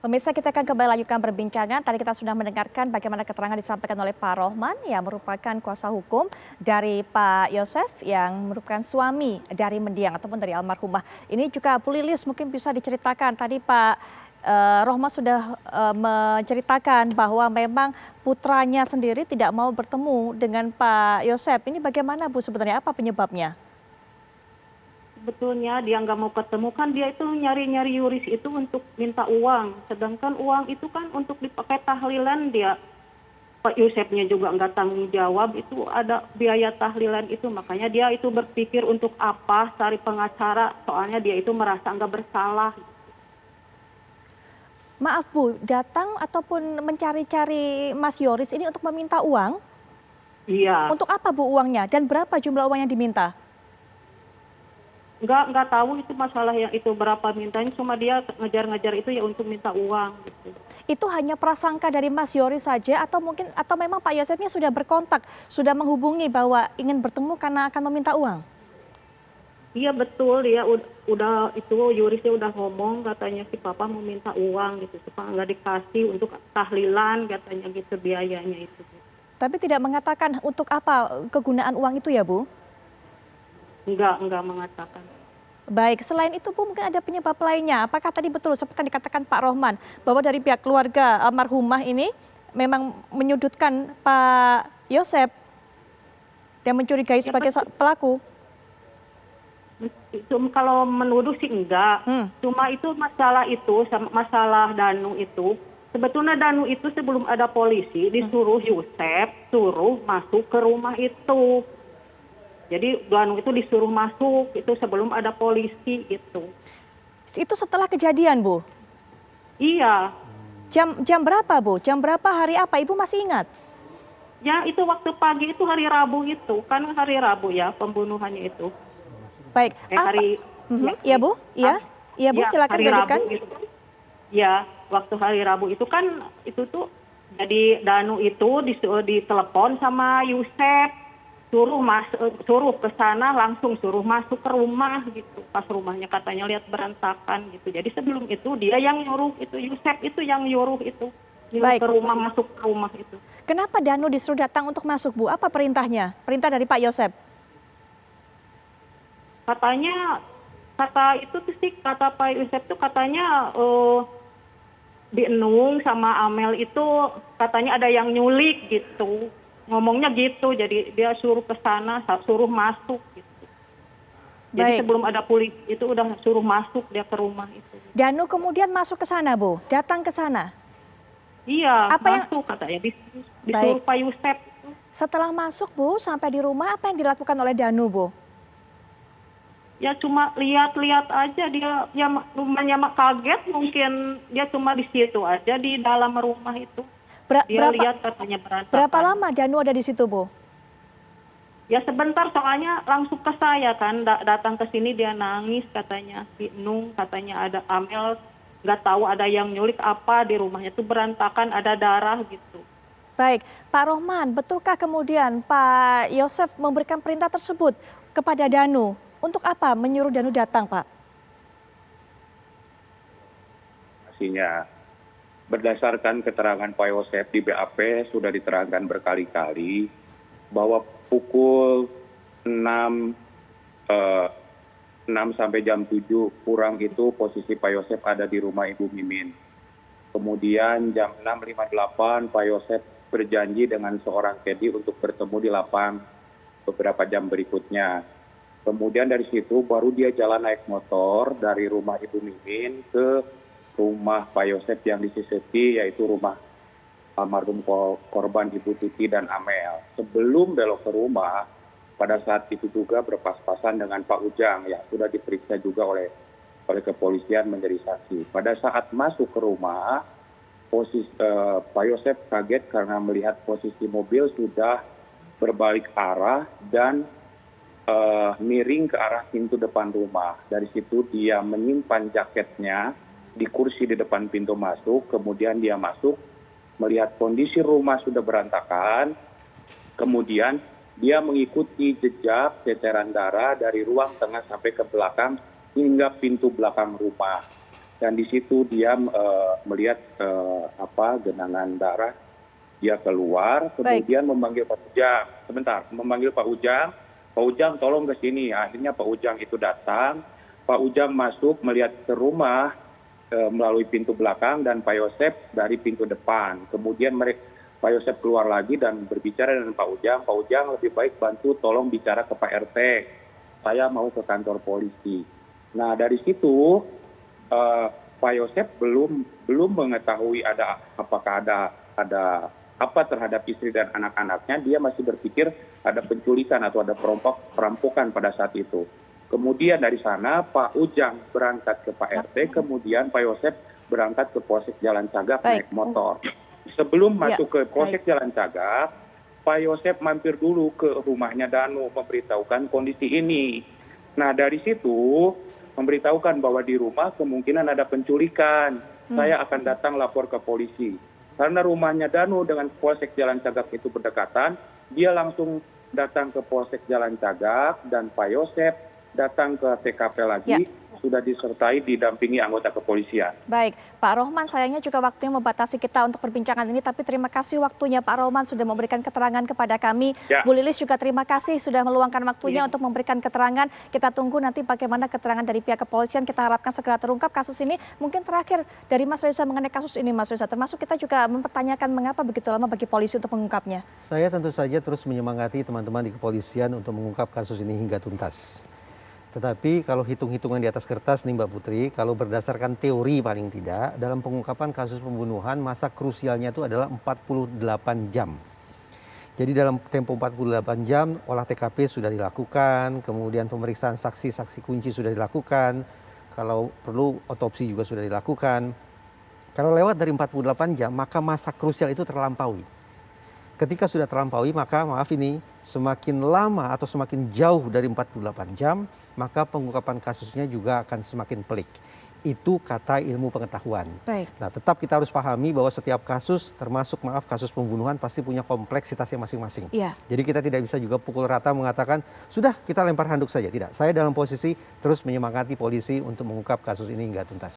Pemirsa, kita akan kembali lanjutkan perbincangan. Tadi kita sudah mendengarkan bagaimana keterangan disampaikan oleh Pak Rohman yang merupakan kuasa hukum dari Pak Yosef yang merupakan suami dari mendiang ataupun dari almarhumah. Ini juga Bu Lilis mungkin bisa diceritakan. Tadi Pak Rohman sudah menceritakan bahwa memang putranya sendiri tidak mau bertemu dengan Pak Yosef. Ini bagaimana Bu sebenarnya? Apa penyebabnya? Sebetulnya dia nggak mau ketemu kan dia itu nyari-nyari yuris itu untuk minta uang. Sedangkan uang itu kan untuk dipakai tahlilan dia. Pak Yusefnya juga nggak tanggung jawab, itu ada biaya tahlilan itu. Makanya dia itu berpikir untuk apa cari pengacara, soalnya dia itu merasa nggak bersalah. Maaf Bu, datang ataupun mencari-cari Mas Yoris ini untuk meminta uang? Iya, Untuk apa Bu uangnya dan berapa jumlah uang yang diminta? nggak tahu itu masalah yang itu berapa mintanya, cuma dia ngejar-ngejar itu ya untuk minta uang gitu. Itu hanya prasangka dari Mas Yoris saja atau mungkin atau memang Pak Yosefnya sudah berkontak, sudah menghubungi bahwa ingin bertemu karena akan meminta uang? Iya betul, dia udah itu yurisnya udah ngomong katanya si papa mau minta uang gitu, supaya nggak dikasih untuk tahlilan katanya gitu biayanya itu. Tapi tidak mengatakan untuk apa kegunaan uang itu ya Bu? Nggak mengatakan. Baik, selain itu Bu mungkin ada penyebab lainnya. Apakah tadi betul seperti yang dikatakan Pak Rohman bahwa dari pihak keluarga almarhumah ini memang menyudutkan Pak Yosef dan mencurigai Ya sebagai betul. pelaku? Kalau menuduh sih enggak. Hmm. Cuma itu masalah itu, masalah Danu itu. Sebetulnya Danu itu sebelum ada polisi disuruh Yusef suruh masuk ke rumah itu. Jadi Danu itu disuruh masuk itu sebelum ada polisi itu. Itu setelah kejadian Bu? Iya. Jam berapa Bu? Jam berapa hari apa? Ibu masih ingat? Ya itu waktu pagi itu hari Rabu itu. Kan hari Rabu ya pembunuhannya itu. Baik. Hari Iya Bu? Iya? Iya Bu, ya, silakan hari dilanjutkan. Rabu itu. Ya, waktu hari Rabu itu kan itu tuh jadi Danu itu ditelepon sama Yusef suruh ke sana langsung suruh masuk ke rumah gitu. Pas rumahnya katanya lihat berantakan gitu. Jadi sebelum itu dia yang nyuruh itu Yusef itu yang nyuruh itu. Nyuruh Baik. ke rumah masuk ke rumah itu. Kenapa Danu disuruh datang untuk masuk Bu? Apa perintahnya? Perintah dari Pak Yosef? Katanya kata itu tuh sih kata Pak Yusef tuh katanya di Enung sama Amel itu katanya ada yang nyulik gitu. Ngomongnya gitu, jadi dia suruh ke sana, suruh masuk gitu. Jadi Baik. sebelum ada polisi itu udah suruh masuk dia ke rumah itu. Danu kemudian masuk ke sana Bu? Datang ke sana? Iya, Apa yang masuk katanya disuruh baik. Pak Yusef. Setelah masuk Bu, sampai di rumah apa yang dilakukan oleh Danu Bu? Ya cuma lihat-lihat aja dia, ya rumahnya kaget mungkin dia cuma di situ aja di dalam rumah itu. Dia lihat katanya berantakan. Berapa lama Danu ada di situ Bu? Ya sebentar soalnya langsung ke saya kan, datang ke sini dia nangis katanya, si Nung katanya ada Amel, nggak tahu ada yang nyulik apa di rumahnya tuh berantakan ada darah gitu. Baik, Pak Rohman, betulkah kemudian Pak Yosef memberikan perintah tersebut kepada Danu? Untuk apa menyuruh Danu datang Pak? Pastinya berdasarkan keterangan Pak Yosef di BAP sudah diterangkan berkali-kali bahwa pukul 6 sampai jam 7 kurang itu posisi Pak Yosef ada di rumah Ibu Mimin. Kemudian jam 6.58 Pak Yosef berjanji dengan seorang kedi untuk bertemu di lapang beberapa jam berikutnya. Kemudian dari situ baru dia jalan naik motor dari rumah Ibu Mimin ke rumah Pak Yosef yang di Siseti, yaitu rumah almarhum korban Ibu Tuti dan Amel. Sebelum belok ke rumah, pada saat itu juga berpas-pasan dengan Pak Ujang yang sudah diperiksa juga oleh kepolisian menjadi saksi. Pada saat masuk ke rumah, Pak Yosef kaget karena melihat posisi mobil sudah berbalik arah dan miring ke arah pintu depan rumah. Dari situ dia menyimpan jaketnya di kursi di depan pintu masuk, kemudian dia masuk, melihat kondisi rumah sudah berantakan, kemudian dia mengikuti jejak ceceran darah dari ruang tengah sampai ke belakang hingga pintu belakang rumah. dan di situ dia melihat genangan darah, dia keluar, kemudian memanggil Pak Ujang. Sebentar, memanggil Pak Ujang tolong ke sini. Akhirnya Pak Ujang itu datang, Pak Ujang masuk melihat ke rumah melalui pintu belakang dan Pak Yosef dari pintu depan. Kemudian Pak Yosef keluar lagi dan berbicara dengan Pak Ujang lebih baik bantu tolong bicara ke Pak RT. Saya mau ke kantor polisi. Nah dari situ Pak Yosef belum mengetahui apakah ada apa terhadap istri dan anak-anaknya. Dia masih berpikir ada penculikan atau ada perampokan pada saat itu. Kemudian dari sana Pak Ujang berangkat ke Pak RT, kemudian Pak Yosef berangkat ke Polsek Jalan Cagak naik motor. Sebelum masuk ke Polsek Jalan Cagak, Pak Yosef mampir dulu ke rumahnya Danu memberitahukan kondisi ini. Nah dari situ memberitahukan bahwa di rumah kemungkinan ada penculikan. Saya akan datang lapor ke polisi. Karena rumahnya Danu dengan Polsek Jalan Cagak itu berdekatan, dia langsung datang ke Polsek Jalan Cagak dan Pak Yosef datang ke TKP lagi. Sudah disertai didampingi anggota kepolisian. Baik, Pak Rohman, sayangnya juga waktunya membatasi kita untuk perbincangan ini, tapi terima kasih waktunya Pak Rohman sudah memberikan keterangan kepada kami. Bu Lilis juga terima kasih sudah meluangkan waktunya untuk memberikan keterangan. Kita tunggu nanti bagaimana keterangan dari pihak kepolisian, kita harapkan segera terungkap kasus ini. Mungkin terakhir dari Mas Reza mengenai kasus ini, Mas Reza, termasuk kita juga mempertanyakan mengapa begitu lama bagi polisi untuk mengungkapnya. Saya tentu saja terus menyemangati teman-teman di kepolisian untuk mengungkap kasus ini hingga tuntas. Tetapi kalau hitung-hitungan di atas kertas nih Mbak Putri, kalau berdasarkan teori paling tidak, dalam pengungkapan kasus pembunuhan masa krusialnya itu adalah 48 jam. Jadi dalam tempo 48 jam olah TKP sudah dilakukan, kemudian pemeriksaan saksi-saksi kunci sudah dilakukan, kalau perlu otopsi juga sudah dilakukan. Kalau lewat dari 48 jam maka masa krusial itu terlampaui. Ketika sudah terlampaui maka maaf ini semakin lama atau semakin jauh dari 48 jam maka pengungkapan kasusnya juga akan semakin pelik. Itu kata ilmu pengetahuan. Baik. Nah tetap kita harus pahami bahwa setiap kasus termasuk kasus pembunuhan pasti punya kompleksitasnya masing-masing. Jadi kita tidak bisa juga pukul rata mengatakan sudah kita lempar handuk saja. Tidak, saya dalam posisi terus menyemangati polisi untuk mengungkap kasus ini hingga tuntas.